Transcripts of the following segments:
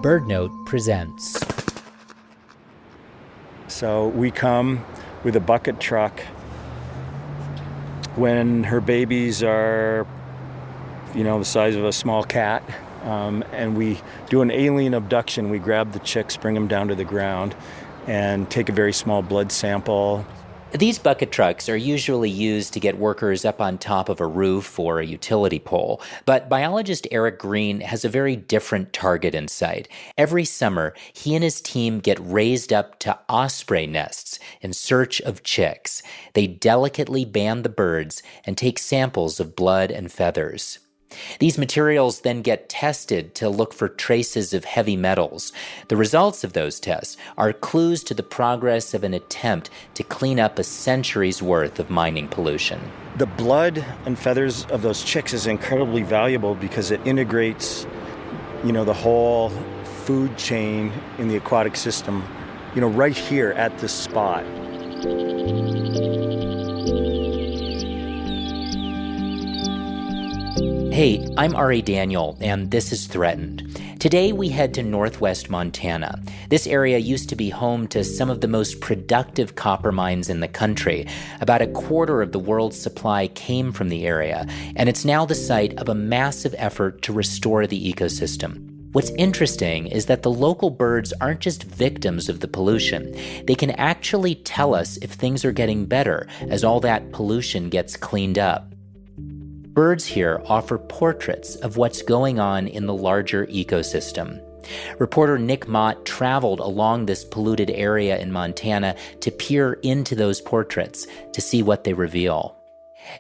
BirdNote presents. So we come with a bucket truck when her babies are, the size of a small cat, and we do an alien abduction. We grab the chicks, bring them down to the ground, and take a very small blood sample. These bucket trucks are usually used to get workers up on top of a roof or a utility pole, but biologist Eric Green has a very different target in sight. Every summer, he and his team get raised up to osprey nests in search of chicks. They delicately band the birds and take samples of blood and feathers. These materials then get tested to look for traces of heavy metals. The results of those tests are clues to the progress of an attempt to clean up a century's worth of mining pollution. The blood and feathers of those chicks is incredibly valuable because it integrates, the whole food chain in the aquatic system, right here at this spot. Hey, I'm Ari Daniel, and this is Threatened. Today we head to northwest Montana. This area used to be home to some of the most productive copper mines in the country. About a quarter of the world's supply came from the area, and it's now the site of a massive effort to restore the ecosystem. What's interesting is that the local birds aren't just victims of the pollution. They can actually tell us if things are getting better as all that pollution gets cleaned up. Birds here offer portraits of what's going on in the larger ecosystem. Reporter Nick Mott traveled along this polluted area in Montana to peer into those portraits to see what they reveal.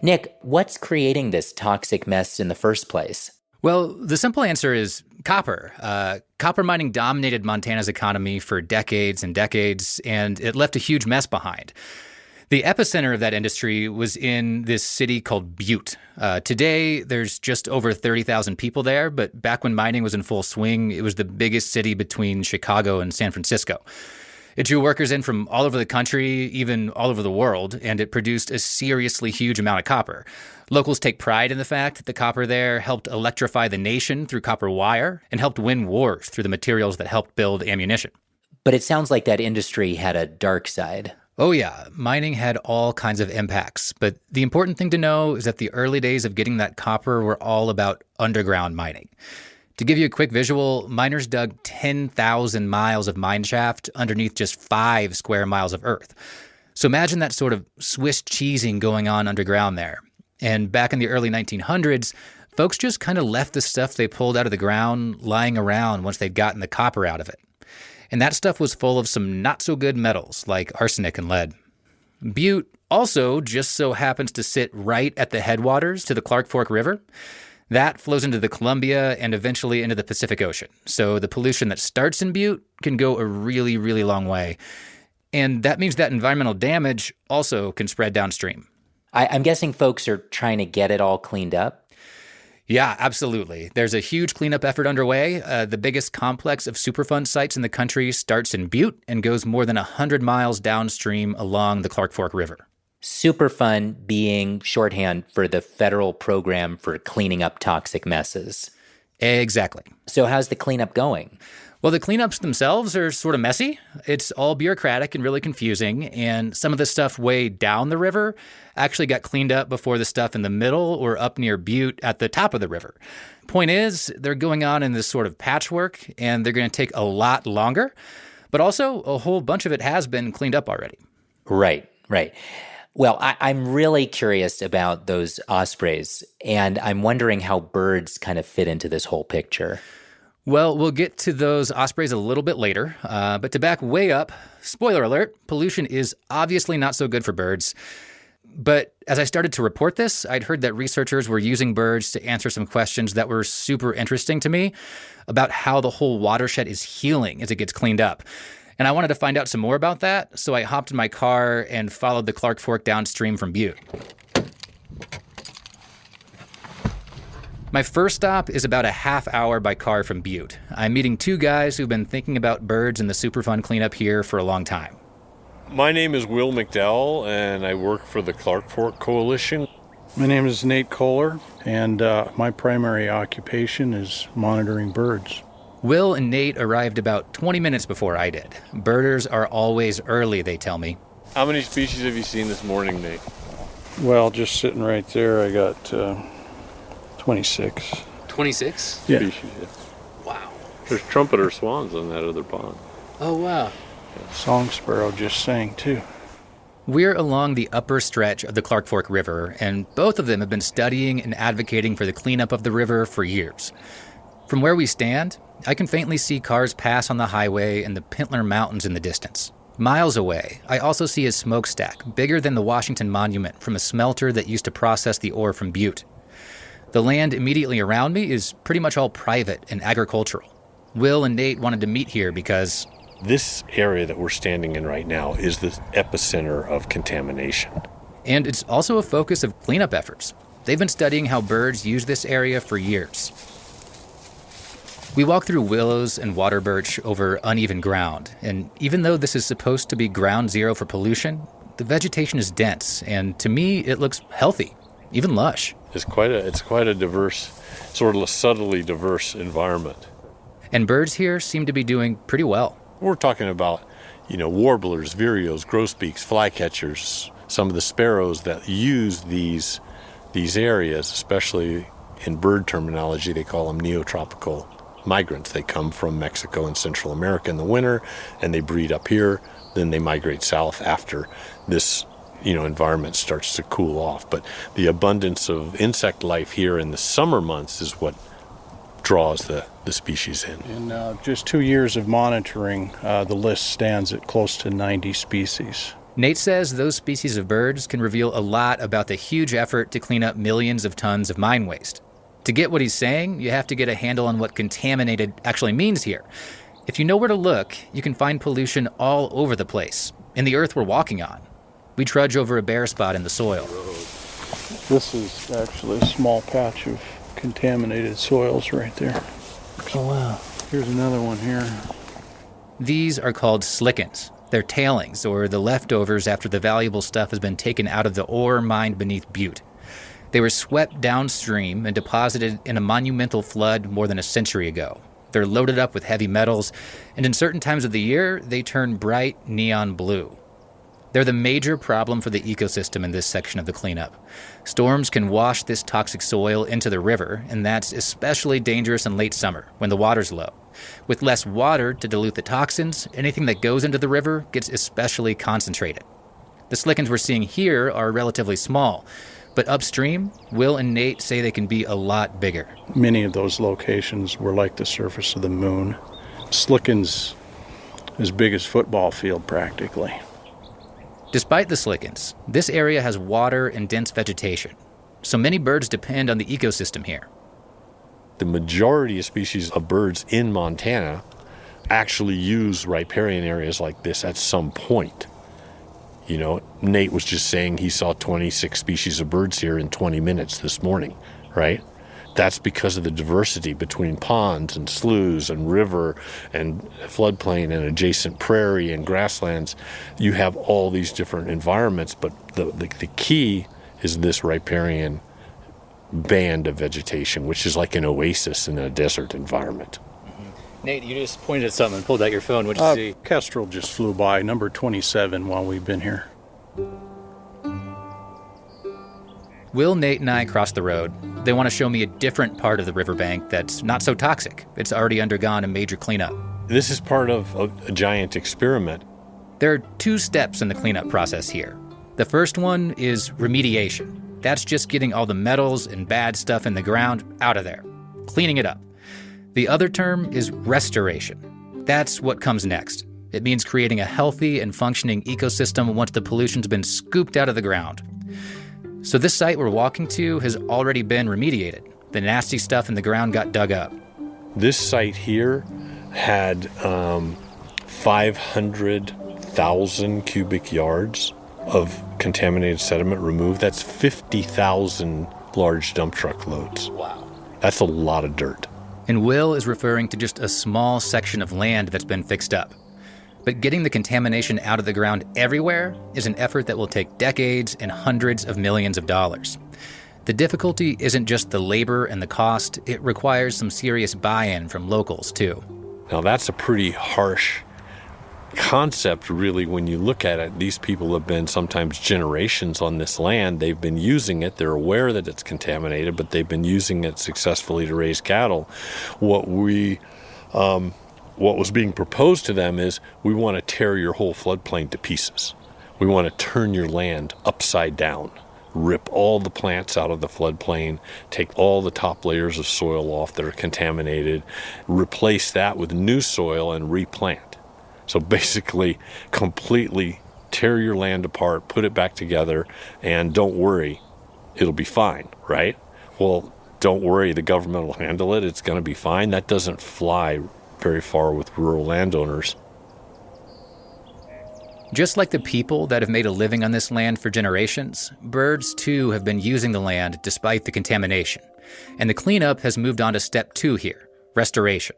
Nick, what's creating this toxic mess in the first place? Well, the simple answer is copper. Copper mining dominated Montana's economy for decades and decades, and it left a huge mess behind. The epicenter of that industry was in this city called Butte. Today, there's just over 30,000 people there, but back when mining was in full swing, it was the biggest city between Chicago and San Francisco. It drew workers in from all over the country, even all over the world, and it produced a seriously huge amount of copper. Locals take pride in the fact that the copper there helped electrify the nation through copper wire and helped win wars through the materials that helped build ammunition. But it sounds like that industry had a dark side. Oh yeah, mining had all kinds of impacts, but the important thing to know is that the early days of getting that copper were all about underground mining. To give you a quick visual, miners dug 10,000 miles of mine shaft underneath just 5 square miles of earth. So imagine that sort of Swiss cheesing going on underground there. And back in the early 1900s, folks just kind of left the stuff they pulled out of the ground lying around once they'd gotten the copper out of it. And that stuff was full of some not-so-good metals like arsenic and lead. Butte also just so happens to sit right at the headwaters to the Clark Fork River. That flows into the Columbia and eventually into the Pacific Ocean. So the pollution that starts in Butte can go a really, really long way. And that means that environmental damage also can spread downstream. I'm guessing folks are trying to get it all cleaned up? Yeah, absolutely. There's a huge cleanup effort underway. The biggest complex of Superfund sites in the country starts in Butte and goes more than 100 miles downstream along the Clark Fork River. Superfund being shorthand for the federal program for cleaning up toxic messes. Exactly. So how's the cleanup going? Well, the cleanups themselves are sort of messy. It's all bureaucratic and really confusing, and some of the stuff way down the river actually got cleaned up before the stuff in the middle or up near Butte at the top of the river. Point is, they're going on in this sort of patchwork, and they're going to take a lot longer, but also a whole bunch of it has been cleaned up already. Right. Well, I'm really curious about those ospreys, and I'm wondering how birds kind of fit into this whole picture. Well, we'll get to those ospreys a little bit later, but to back way up, spoiler alert, pollution is obviously not so good for birds. But as I started to report this, I'd heard that researchers were using birds to answer some questions that were super interesting to me about how the whole watershed is healing as it gets cleaned up. And I wanted to find out some more about that, so I hopped in my car and followed the Clark Fork downstream from Butte. My first stop is about a half hour by car from Butte. I'm meeting 2 guys who've been thinking about birds and the Superfund cleanup here for a long time. My name is Will McDowell, and I work for the Clark Fork Coalition. My name is Nate Kohler, and my primary occupation is monitoring birds. Will and Nate arrived about 20 minutes before I did. Birders are always early, they tell me. How many species have you seen this morning, Nate? Well, just sitting right there, I got 26. 26? Yeah. Species, yeah. Wow. There's trumpeter swans on that other pond. Oh, wow. Song sparrow just sang, too. We're along the upper stretch of the Clark Fork River, and both of them have been studying and advocating for the cleanup of the river for years. From where we stand, I can faintly see cars pass on the highway and the Pintler Mountains in the distance. Miles away, I also see a smokestack bigger than the Washington Monument from a smelter that used to process the ore from Butte. The land immediately around me is pretty much all private and agricultural. Will and Nate wanted to meet here because this area that we're standing in right now is the epicenter of contamination. And it's also a focus of cleanup efforts. They've been studying how birds use this area for years. We walk through willows and water birch over uneven ground, and even though this is supposed to be ground zero for pollution, the vegetation is dense, and to me, it looks healthy, even lush. It's quite a diverse, sort of subtly diverse environment. And birds here seem to be doing pretty well. We're talking about, warblers, vireos, grosbeaks, flycatchers, some of the sparrows that use these areas, especially in bird terminology, they call them neotropical migrants. They come from Mexico and Central America in the winter, and they breed up here. Then they migrate south after this, environment starts to cool off. But the abundance of insect life here in the summer months is what draws the species in. In just 2 years of monitoring, the list stands at close to 90 species. Nate says those species of birds can reveal a lot about the huge effort to clean up millions of tons of mine waste. To get what he's saying, you have to get a handle on what contaminated actually means here. If you know where to look, you can find pollution all over the place, in the earth we're walking on. We trudge over a bare spot in the soil. This is actually a small patch of contaminated soils right there. Oh, wow. Here's another one here. These are called slickens. They're tailings, or the leftovers after the valuable stuff has been taken out of the ore mined beneath Butte. They were swept downstream and deposited in a monumental flood more than a century ago. They're loaded up with heavy metals, and in certain times of the year, they turn bright neon blue. They're the major problem for the ecosystem in this section of the cleanup. Storms can wash this toxic soil into the river, and that's especially dangerous in late summer when the water's low. With less water to dilute the toxins, anything that goes into the river gets especially concentrated. The slickens we're seeing here are relatively small, but upstream, Will and Nate say they can be a lot bigger. Many of those locations were like the surface of the moon. Slickens as big as football field practically. Despite the slickens, this area has water and dense vegetation, so many birds depend on the ecosystem here. The majority of species of birds in Montana actually use riparian areas like this at some point. Nate was just saying he saw 26 species of birds here in 20 minutes this morning, right? That's because of the diversity between ponds and sloughs and river and floodplain and adjacent prairie and grasslands. You have all these different environments, but the key is this riparian band of vegetation, which is like an oasis in a desert environment. Nate, you just pointed at something and pulled out your phone. What'd you see? Kestrel just flew by, number 27, while we've been here. Will, Nate, and I cross the road. They want to show me a different part of the riverbank that's not so toxic. It's already undergone a major cleanup. This is part of a giant experiment. There are 2 steps in the cleanup process here. The first one is remediation. That's just getting all the metals and bad stuff in the ground out of there, cleaning it up. The other term is restoration. That's what comes next. It means creating a healthy and functioning ecosystem once the pollution's been scooped out of the ground. So this site we're walking to has already been remediated. The nasty stuff in the ground got dug up. This site here had 500,000 cubic yards of contaminated sediment removed. That's 50,000 large dump truck loads. Wow. That's a lot of dirt. And Will is referring to just a small section of land that's been fixed up. But getting the contamination out of the ground everywhere is an effort that will take decades and hundreds of millions of dollars. The difficulty isn't just the labor and the cost, it requires some serious buy-in from locals too. Now that's a pretty harsh concept, really, when you look at it. These people have been sometimes generations on this land. They've been using it. They're aware that it's contaminated, but they've been using it successfully to raise cattle. What was being proposed to them is, we want to tear your whole floodplain to pieces. We want to turn your land upside down, rip all the plants out of the floodplain, take all the top layers of soil off that are contaminated, replace that with new soil and replant. So basically, completely tear your land apart, put it back together, and don't worry, it'll be fine, right? Well, don't worry, the government will handle it, it's going to be fine. That doesn't fly very far with rural landowners. Just like the people that have made a living on this land for generations, birds too have been using the land despite the contamination. And the cleanup has moved on to step 2 here, restoration.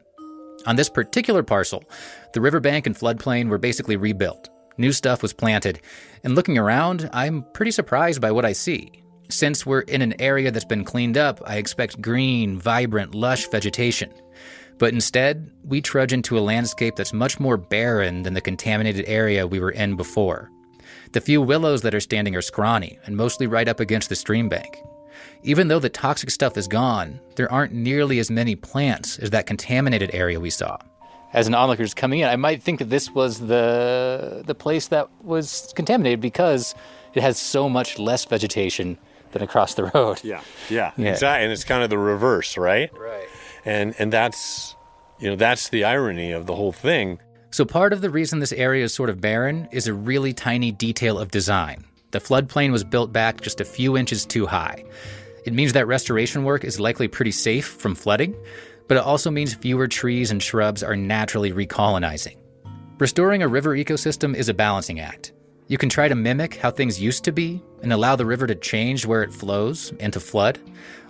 On this particular parcel, the riverbank and floodplain were basically rebuilt. New stuff was planted, and looking around, I'm pretty surprised by what I see. Since we're in an area that's been cleaned up, I expect green, vibrant, lush vegetation. But instead, we trudge into a landscape that's much more barren than the contaminated area we were in before. The few willows that are standing are scrawny and mostly right up against the stream bank. Even though the toxic stuff is gone, there aren't nearly as many plants as that contaminated area we saw. As an onlooker just coming in, I might think that this was the place that was contaminated because it has so much less vegetation than across the road. Yeah, exactly. And it's kind of the reverse, right? Right. And that's the irony of the whole thing. So part of the reason this area is sort of barren is a really tiny detail of design. The floodplain was built back just a few inches too high. It means that restoration work is likely pretty safe from flooding, but it also means fewer trees and shrubs are naturally recolonizing. Restoring a river ecosystem is a balancing act. You can try to mimic how things used to be and allow the river to change where it flows and to flood,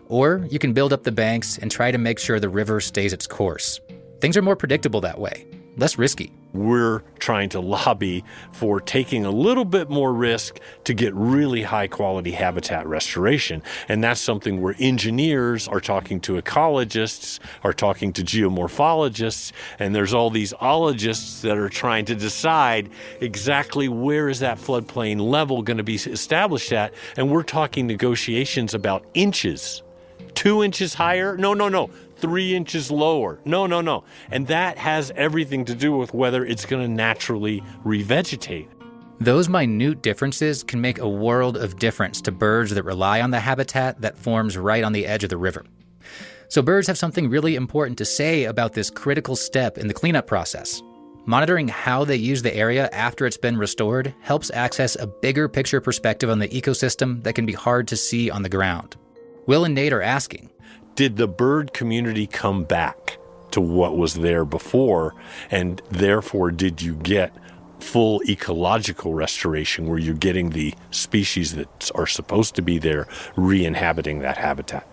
or you can build up the banks and try to make sure the river stays its course. Things are more predictable that way, less risky. We're trying to lobby for taking a little bit more risk to get really high quality habitat restoration. And that's something where engineers are talking to ecologists, are talking to geomorphologists, and there's all these ologists that are trying to decide exactly where is that floodplain level going to be established at. And we're talking negotiations about inches. 2 inches higher? No. 3 inches lower. No. And that has everything to do with whether it's going to naturally revegetate. Those minute differences can make a world of difference to birds that rely on the habitat that forms right on the edge of the river. So birds have something really important to say about this critical step in the cleanup process. Monitoring how they use the area after it's been restored helps access a bigger picture perspective on the ecosystem that can be hard to see on the ground. Will and Nate are asking, did the bird community come back to what was there before? And therefore, did you get full ecological restoration where you're getting the species that are supposed to be there re-inhabiting that habitat?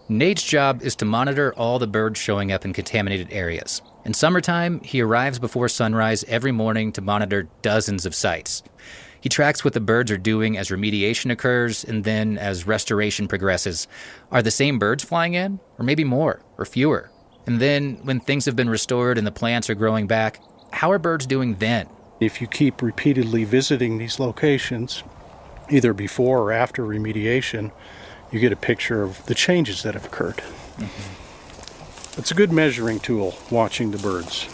Nate's job is to monitor all the birds showing up in contaminated areas. In summertime, he arrives before sunrise every morning to monitor dozens of sites. He tracks what the birds are doing as remediation occurs, and then as restoration progresses. Are the same birds flying in? Or maybe more, or fewer? And then, when things have been restored and the plants are growing back, how are birds doing then? If you keep repeatedly visiting these locations, either before or after remediation, you get a picture of the changes that have occurred. Mm-hmm. It's a good measuring tool, watching the birds.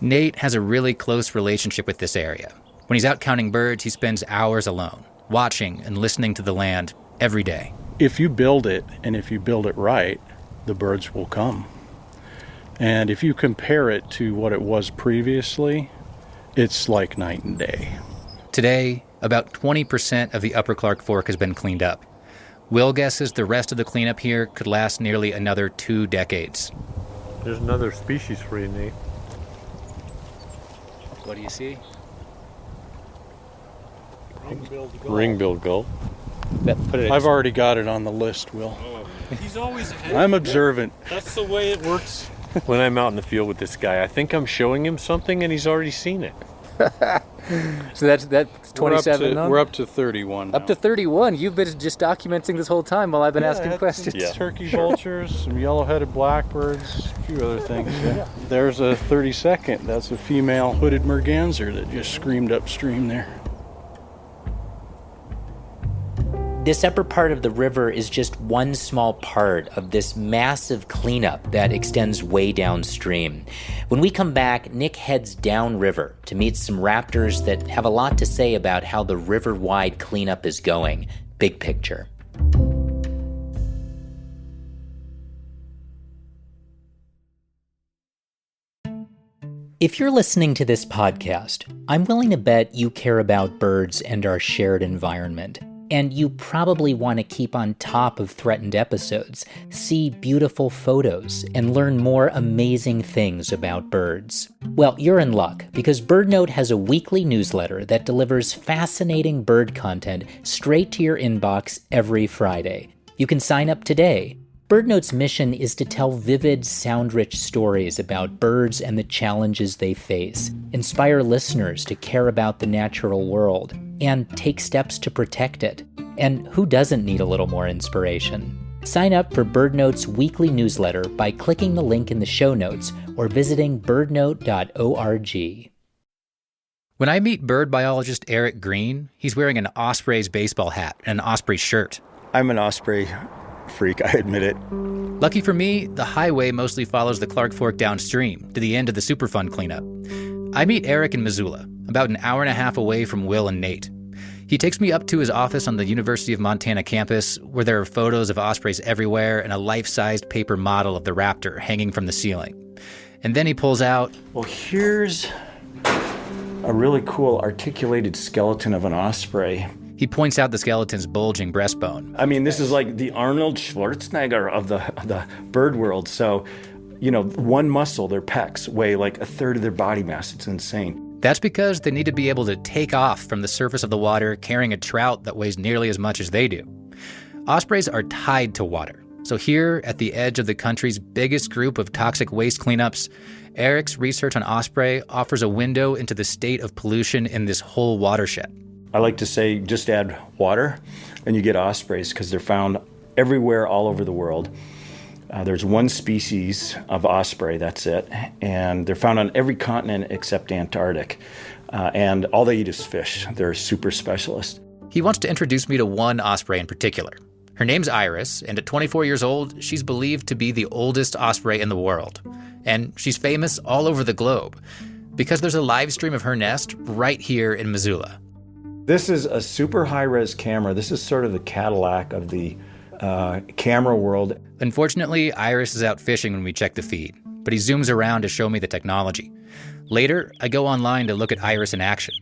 Nate has a really close relationship with this area. When he's out counting birds, he spends hours alone, watching and listening to the land every day. If you build it, and if you build it right, the birds will come. And if you compare it to what it was previously, it's like night and day. Today, about 20% of the Upper Clark Fork has been cleaned up. Will guesses the rest of the cleanup here could last nearly another 2 decades. There's another species for you, Nate. What do you see? Ring-billed gull. I've already got it on the list, Will. He's always ahead. I'm observant. That's the way it works. When I'm out in the field with this guy, I think I'm showing him something and he's already seen it. So that's 27 We're up to 31 now. Up to 31. You've been just documenting this whole time while I've been asking questions. Yeah. Turkey vultures, some yellow-headed blackbirds, a few other things. Yeah. There's a 32nd. That's a female hooded merganser that just screamed upstream there. This upper part of the river is just one small part of this massive cleanup that extends way downstream. When we come back, Nick heads downriver to meet some raptors that have a lot to say about how the river-wide cleanup is going. Big picture. If you're listening to this podcast, I'm willing to bet you care about birds and our shared environment. And you probably want to keep on top of threatened episodes, see beautiful photos, and learn more amazing things about birds. Well, you're in luck, because BirdNote has a weekly newsletter that delivers fascinating bird content straight to your inbox every Friday. You can sign up today. BirdNote's mission is to tell vivid, sound-rich stories about birds and the challenges they face, inspire listeners to care about the natural world, and take steps to protect it. And who doesn't need a little more inspiration? Sign up for BirdNote's weekly newsletter by clicking the link in the show notes or visiting birdnote.org. When I meet bird biologist Eric Green, he's wearing an Osprey's baseball hat and an Osprey shirt. I'm an Osprey freak, I admit it. Lucky for me, the highway mostly follows the Clark Fork downstream to the end of the Superfund cleanup. I meet Eric in Missoula, about an hour and a half away from Will and Nate. He takes me up to his office on the University of Montana campus, where there are photos of ospreys everywhere and a life-sized paper model of the raptor hanging from the ceiling. And then he pulls out... Well, here's a really cool articulated skeleton of an osprey. He points out the skeleton's bulging breastbone. I mean, this is like the Arnold Schwarzenegger of the bird world. So, one muscle, their pecs, weigh like a third of their body mass. It's insane. That's because they need to be able to take off from the surface of the water carrying a trout that weighs nearly as much as they do. Ospreys are tied to water. So here, at the edge of the country's biggest group of toxic waste cleanups, Eric's research on osprey offers a window into the state of pollution in this whole watershed. I like to say just add water and you get ospreys because they're found everywhere all over the world. There's one species of osprey, that's it, and they're found on every continent except Antarctic. And all they eat is fish. They're super specialists. He wants to introduce me to one osprey in particular. Her name's Iris, and at 24 years old, she's believed to be the oldest osprey in the world. And she's famous all over the globe because there's a live stream of her nest right here in Missoula. This is a super high-res camera. This is sort of the Cadillac of the camera world. Unfortunately, Iris is out fishing when we check the feed, but he zooms around to show me the technology. Later, I go online to look at Iris in action.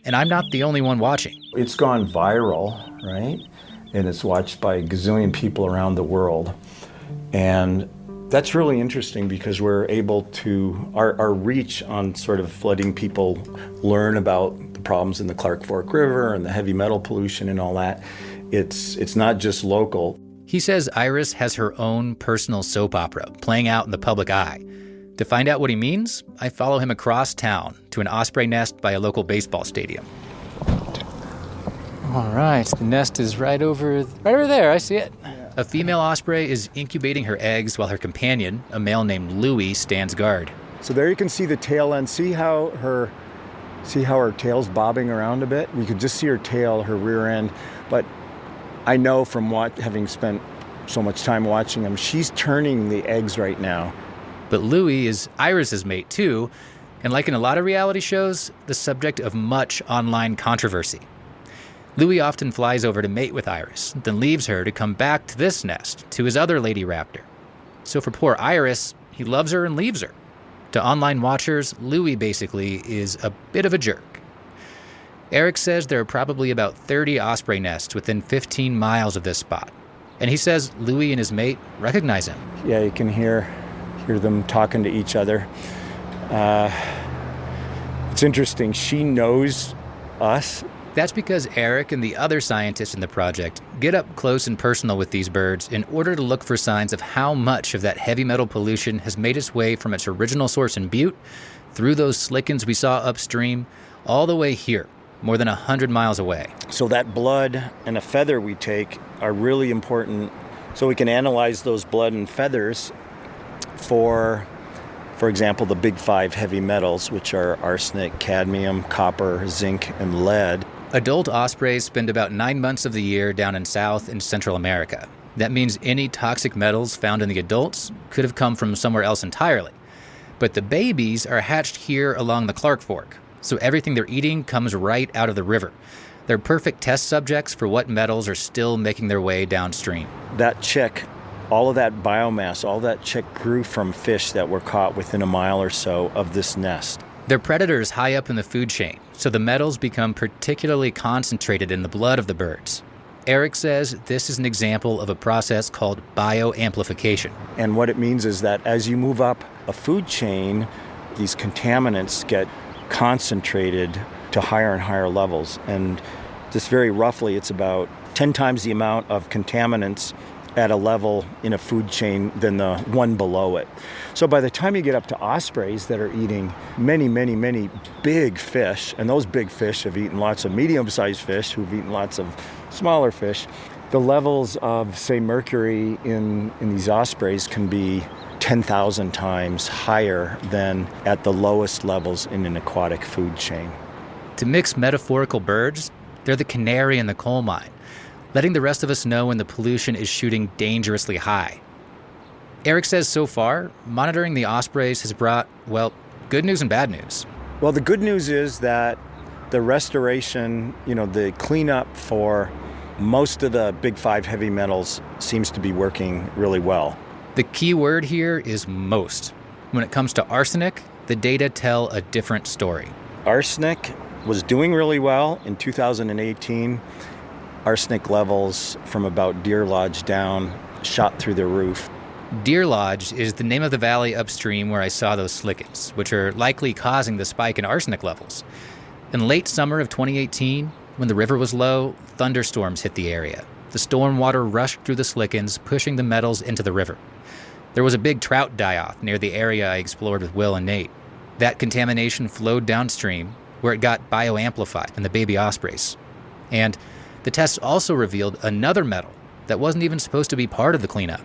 And I'm not the only one watching. It's gone viral, right? And it's watched by a gazillion people around the world. And that's really interesting because we're able to, our reach on sort of letting people learn about the problems in the Clark Fork River and the heavy metal pollution and all that, it's not just local. He says Iris has her own personal soap opera playing out in the public eye. To find out what he means, I follow him across town to an osprey nest by a local baseball stadium. All right, the nest is right over there. I see it. Yeah. A female osprey is incubating her eggs while her companion, a male named Louie, stands guard. So there you can see the tail end. See how her tail's bobbing around a bit? You could just see her tail, her rear end. But I know from having spent so much time watching them, she's turning the eggs right now. But Louie is Iris's mate too, and like in a lot of reality shows, the subject of much online controversy. Louie often flies over to mate with Iris, then leaves her to come back to this nest, to his other lady raptor. So for poor Iris, he loves her and leaves her. To online watchers, Louie basically is a bit of a jerk. Eric says there are probably about 30 osprey nests within 15 miles of this spot. And he says Louie and his mate recognize him. Yeah, you can hear them talking to each other. It's interesting. She knows us That's because Eric and the other scientists in the project get up close and personal with these birds in order to look for signs of how much of that heavy metal pollution has made its way from its original source in Butte, through those slickens we saw upstream, all the way here, more than 100 miles away. So that blood and a feather we take are really important so we can analyze those blood and feathers for example, the big five heavy metals, which are arsenic, cadmium, copper, zinc, and lead. Adult ospreys spend about 9 months of the year down in South and Central America. That means any toxic metals found in the adults could have come from somewhere else entirely. But the babies are hatched here along the Clark Fork, so everything they're eating comes right out of the river. They're perfect test subjects for what metals are still making their way downstream. That chick, all of that biomass, all that chick grew from fish that were caught within a mile or so of this nest. They're predators high up in the food chain, so the metals become particularly concentrated in the blood of the birds. Eric says this is an example of a process called bioamplification. And what it means is that as you move up a food chain, these contaminants get concentrated to higher and higher levels. And just very roughly, it's about 10 times the amount of contaminants at a level in a food chain than the one below it. So by the time you get up to ospreys that are eating many, many, many big fish, and those big fish have eaten lots of medium-sized fish who've eaten lots of smaller fish, the levels of, say, mercury in these ospreys can be 10,000 times higher than at the lowest levels in an aquatic food chain. To mix metaphorical birds, they're the canary in the coal mine, letting the rest of us know when the pollution is shooting dangerously high. Eric says so far, monitoring the ospreys has brought, well, good news and bad news. Well, the good news is that the restoration, the cleanup for most of the big five heavy metals seems to be working really well. The key word here is most. When it comes to arsenic, the data tell a different story. Arsenic was doing really well in 2018. Arsenic levels from about Deer Lodge down shot through the roof. Deer Lodge is the name of the valley upstream where I saw those slickens, which are likely causing the spike in arsenic levels. In late summer of 2018, when the river was low, thunderstorms hit the area. The storm water rushed through the slickens, pushing the metals into the river. There was a big trout die-off near the area I explored with Will and Nate. That contamination flowed downstream, where it got bioamplified in the baby ospreys. And the tests also revealed another metal that wasn't even supposed to be part of the cleanup.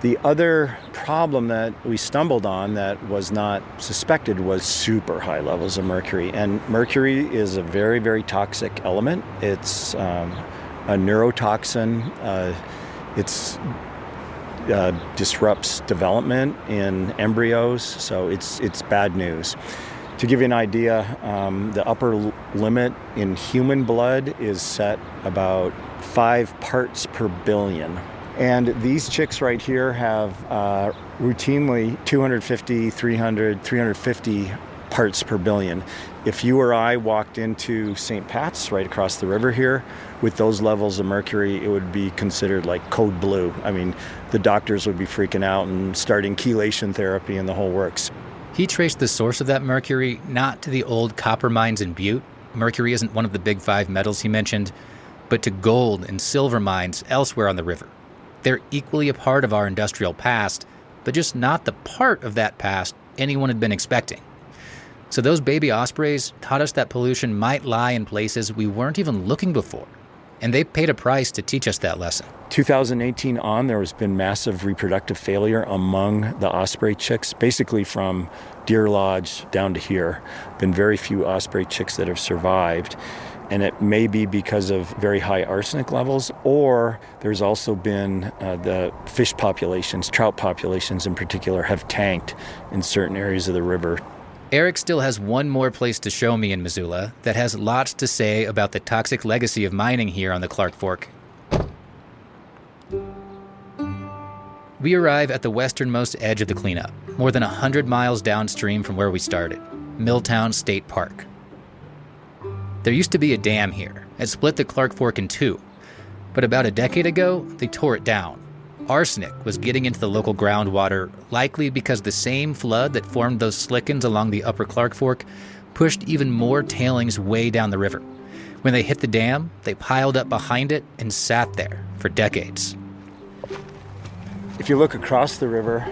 The other problem that we stumbled on that was not suspected was super high levels of mercury. And mercury is a very, very toxic element. It's a neurotoxin. It disrupts development in embryos, so it's bad news. To give you an idea, the upper limit in human blood is set about 5 parts per billion. And these chicks right here have routinely 250, 300, 350 parts per billion. If you or I walked into St. Pat's right across the river here with those levels of mercury, it would be considered like code blue. I mean, the doctors would be freaking out and starting chelation therapy and the whole works. He traced the source of that mercury not to the old copper mines in Butte. Mercury isn't one of the big five metals he mentioned, but to gold and silver mines elsewhere on the river. They're equally a part of our industrial past, but just not the part of that past anyone had been expecting. So those baby ospreys taught us that pollution might lie in places we weren't even looking before. And they paid a price to teach us that lesson. 2018 on, there has been massive reproductive failure among the osprey chicks, basically from Deer Lodge down to here. Been very few osprey chicks that have survived. And it may be because of very high arsenic levels, or there's also been the fish populations, trout populations in particular, have tanked in certain areas of the river. Eric still has one more place to show me in Missoula that has lots to say about the toxic legacy of mining here on the Clark Fork. We arrive at the westernmost edge of the cleanup, more than 100 miles downstream from where we started, Milltown State Park. There used to be a dam here. It split the Clark Fork in two. But about a decade ago, they tore it down. Arsenic was getting into the local groundwater, likely because the same flood that formed those slickens along the upper Clark Fork pushed even more tailings way down the river. When they hit the dam, they piled up behind it and sat there for decades. If you look across the river,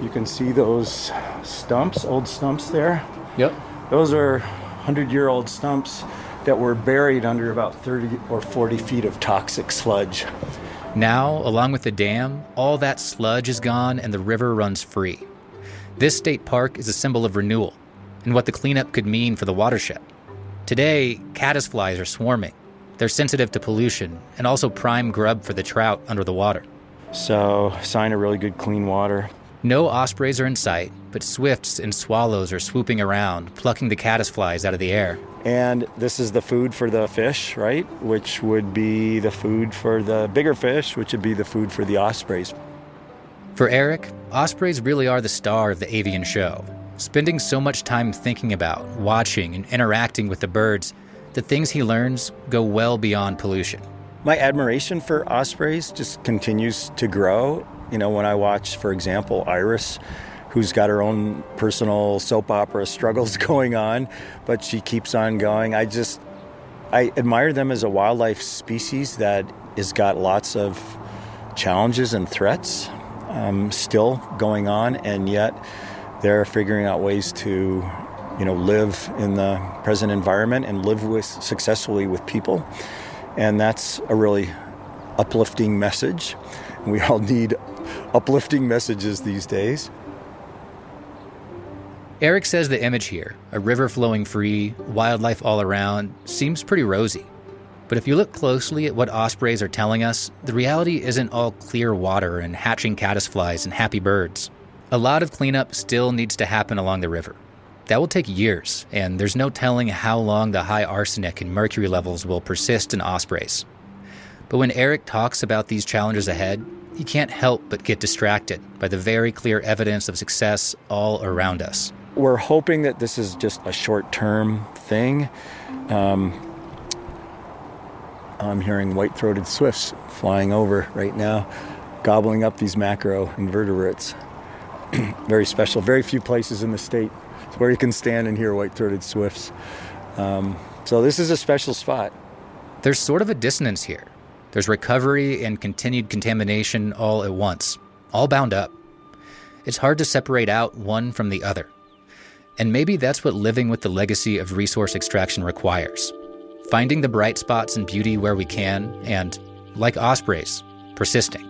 you can see those stumps, old stumps there. Yep. Those are 100-year-old stumps that were buried under about 30 or 40 feet of toxic sludge. Now, along with the dam, all that sludge is gone and the river runs free. This state park is a symbol of renewal and what the cleanup could mean for the watershed. Today, caddisflies are swarming. They're sensitive to pollution and also prime grub for the trout under the water. So, sign of really good clean water. No ospreys are in sight, but swifts and swallows are swooping around, plucking the caddisflies out of the air. And this is the food for the fish, right? Which would be the food for the bigger fish, which would be the food for the ospreys. For Eric, ospreys really are the star of the avian show. Spending so much time thinking about, watching, and interacting with the birds, the things he learns go well beyond pollution. My admiration for ospreys just continues to grow. You know, when I watch, for example, Iris, who's got her own personal soap opera struggles going on, but she keeps on going. I admire them as a wildlife species that has got lots of challenges and threats still going on, and yet they're figuring out ways to, live in the present environment and live successfully with people. And that's a really uplifting message. We all need uplifting messages these days. Eric says the image here, a river flowing free, wildlife all around, seems pretty rosy. But if you look closely at what ospreys are telling us, the reality isn't all clear water and hatching caddisflies and happy birds. A lot of cleanup still needs to happen along the river. That will take years, and there's no telling how long the high arsenic and mercury levels will persist in ospreys. But when Eric talks about these challenges ahead, he can't help but get distracted by the very clear evidence of success all around us. We're hoping that this is just a short-term thing. I'm hearing white-throated swifts flying over right now, gobbling up these macro invertebrates. Very special. Very few places in the state where you can stand and hear white-throated swifts. So this is a special spot. There's sort of a dissonance here. There's recovery and continued contamination all at once, all bound up. It's hard to separate out one from the other. And maybe that's what living with the legacy of resource extraction requires. Finding the bright spots and beauty where we can, and, like ospreys, persisting.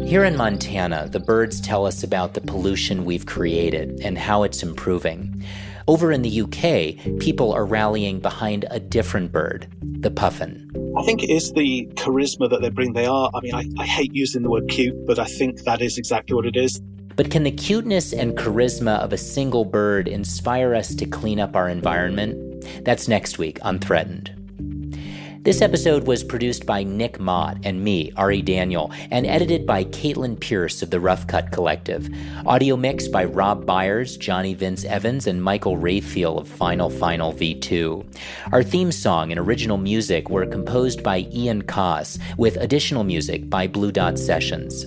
Here in Montana, the birds tell us about the pollution we've created and how it's improving. Over in the UK, people are rallying behind a different bird, the puffin. I think it is the charisma that they bring. I hate using the word cute, but I think that is exactly what it is. But can the cuteness and charisma of a single bird inspire us to clean up our environment? That's next week on Threatened. This episode was produced by Nick Mott and me, Ari Daniel, and edited by Caitlin Pierce of the Rough Cut Collective. Audio mixed by Rob Byers, Johnny Vince Evans, and Michael Rayfield of Final V2. Our theme song and original music were composed by Ian Koss, with additional music by Blue Dot Sessions.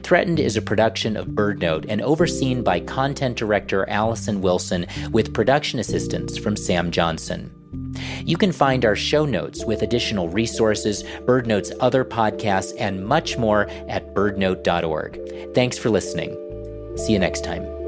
Threatened is a production of BirdNote and overseen by content director Allison Wilson, with production assistance from Sam Johnson. You can find our show notes with additional resources, BirdNote's other podcasts, and much more at birdnote.org. Thanks for listening. See you next time.